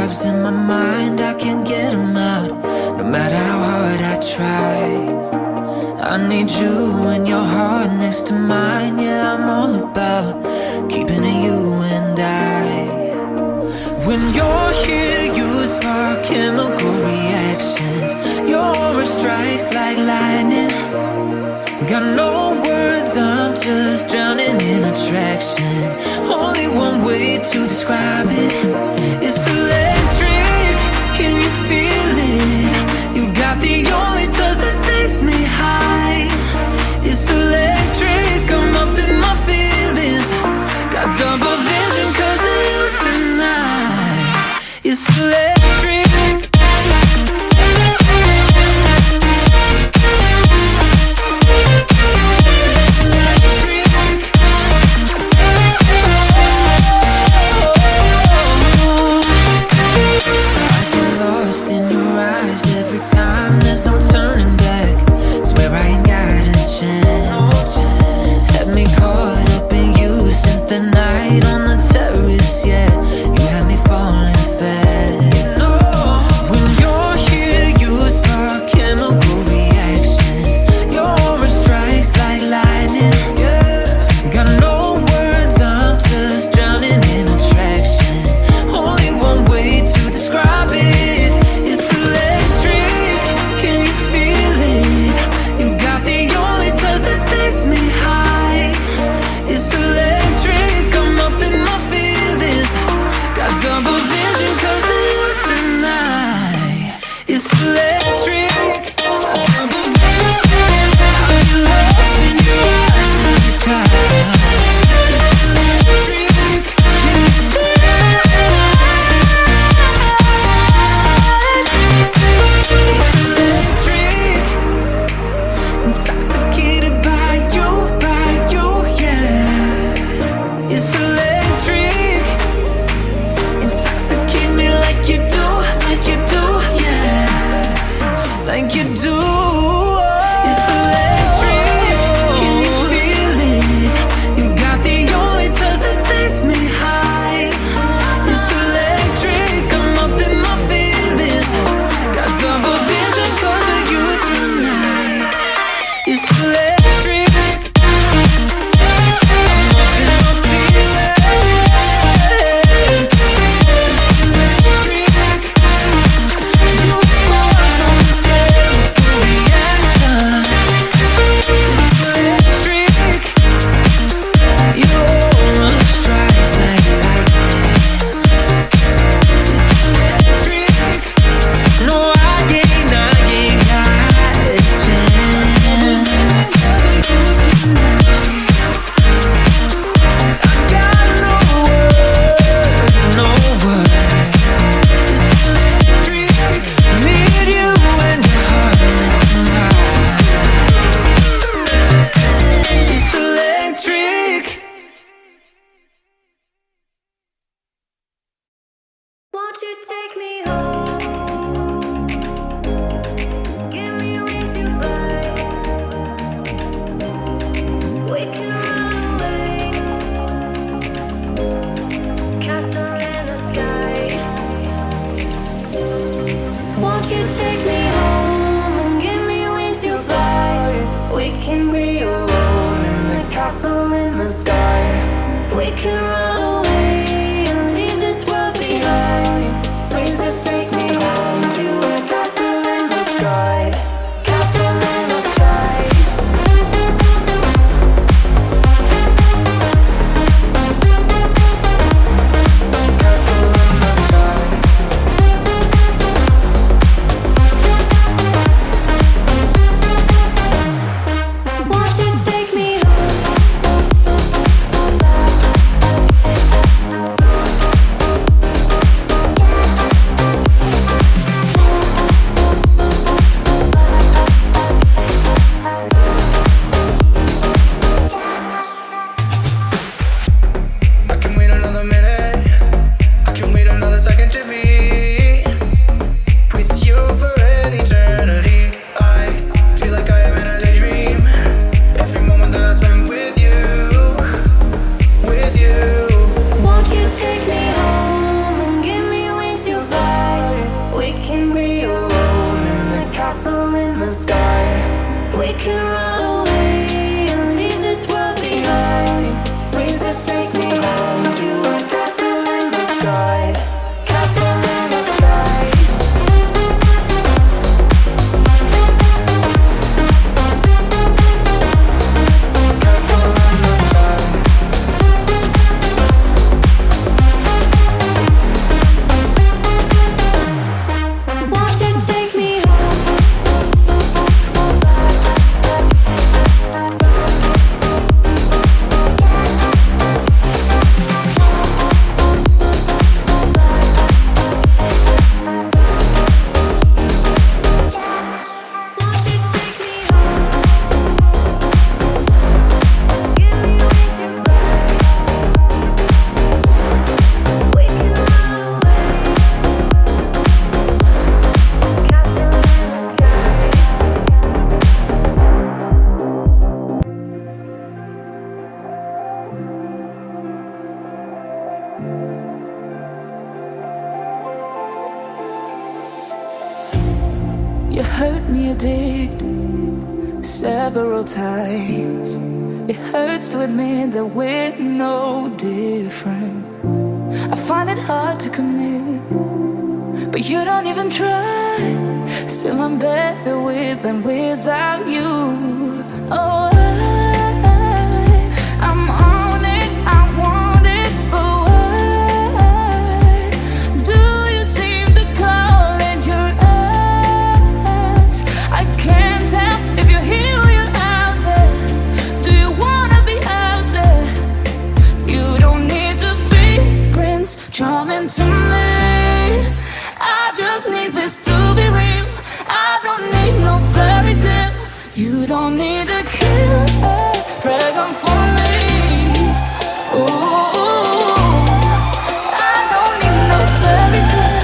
vibes in my mind, I can't get them out, no matter how hard I try. I need you and your heart next to mine. Yeah, I'm all about keeping it you and I. When you're here, you spark chemical reactions. Your aura strikes like lightning. Got no words, I'm just drowning in attraction. Only one way to describe it. It's electric, can you feel it? You got the only touch that takes me high. It's electric, I'm up in my feelings. Got double vision 'cause of you tonight. It's electric. run away and leave this world behind. Please just take me home to a castle in the sky. Castle in the sky. Castle in the sky. Won't you take me home? You hurt me, you did, several times. It hurts to admit that we're no different. I find it hard to commit, but you don't even try. Still I'm better with than without you. Oh, I'm on it, I want it, but why do you seem to call it your eyes? I can't tell if you're here or you're out there. Do you wanna be out there? You don't need to be Prince Charming to me. I just need this to be real. I don't need no fairy tale. You don't need to kill a dragon for me. Ooh, I don't need no fairy tale.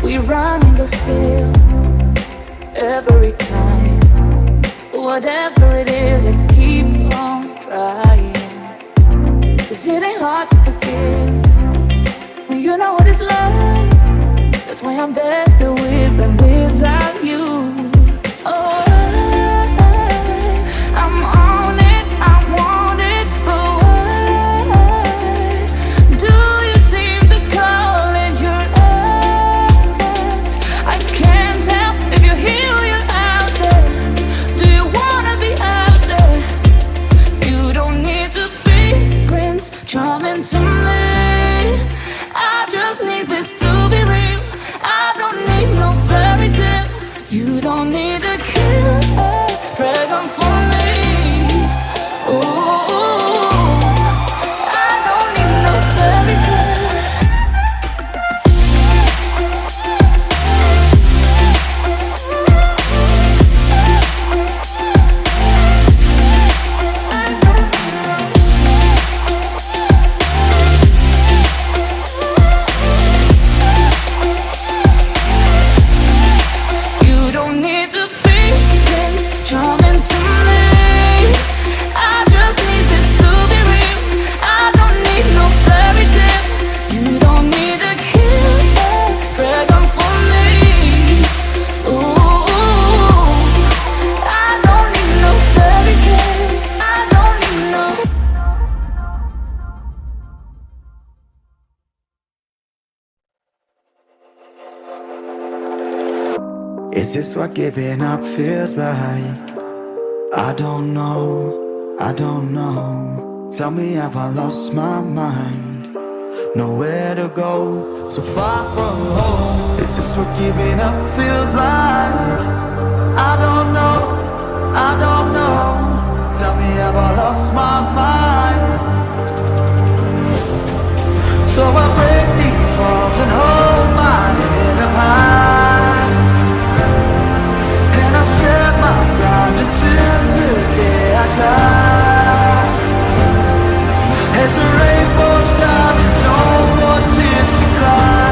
We run and go still every time. Whatever it is, I keep on trying. 'Cause it ain't hard to forgive when you know what it's like. That's why I'm better with than without you. Oh, I'm on it, I want it, but why do you seem to call it your eyes? I can't tell if you're here or you're out there. Do you wanna be out there? You don't need to be Prince Charming to me. I just need this to be real. I don't need no fairy tale. You don't need to kill a dragon for me. Ooh, I don't need no fairy tale. You don't need to be Prince Charming to me. I just need this to be real. I don't need no fairy tale. You don't need to kill a dragon for me. Ooh, I don't need no fairy tale. I don't need no. Is this what giving up feels like? I don't know, I don't know. Tell me, have I lost my mind? Nowhere to go, so far from home. Is this what giving up feels like? I don't know, I don't know. Tell me, have I lost my mind? So I break these walls and hold my head up high, and I step my ground until the day I die. As the rain falls down, there's no more tears to cry.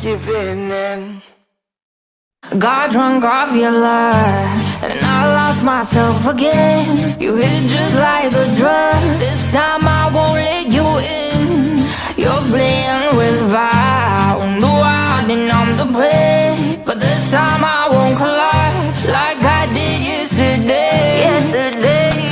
giving in. Got drunk off your love, and I lost myself again. You hit just like a drug. This time I won't let you in. You're playing with fire, no hiding on the prey. But this time I won't collapse like I did yesterday.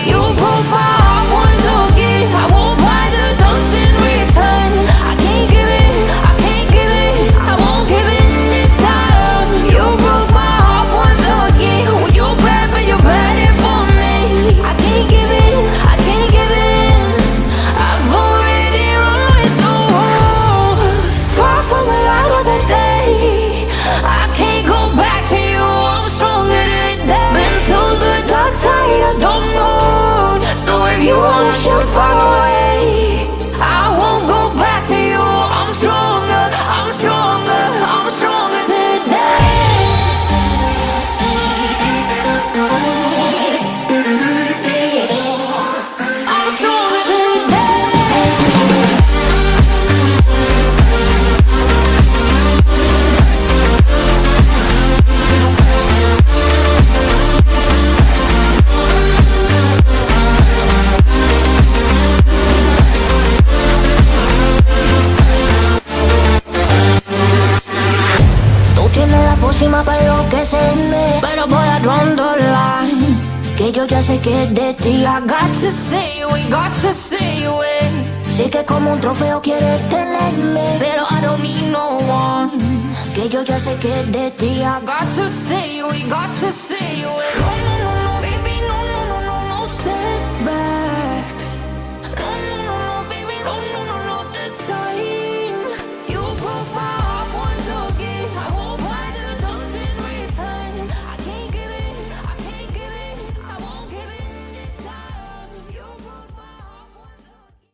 You broke my heart once again. I won't buy the dust in return. I can't give it, I can't give it, I won't give it this time. You broke my heart once again. When you're bad, but you're bad it for me. I can't give it, I can't give it. I've already run with the wolves. Far from the light of the day. I can't go back to you, I'm stronger today. Been to the dark side, I don't know. So if you wanna shoot far away, I won't go back to you. I'm stronger, I'm stronger, I'm stronger today. I'm stronger today. Tú tienes la pócima para enloquecerme, pero voy a draw the line. Que yo ya sé que es de ti. I got to stay away, got to stay away. Sé que como un trofeo quieres tenerme, pero I don't need no one. Que yo ya sé que es de ti. I got to stay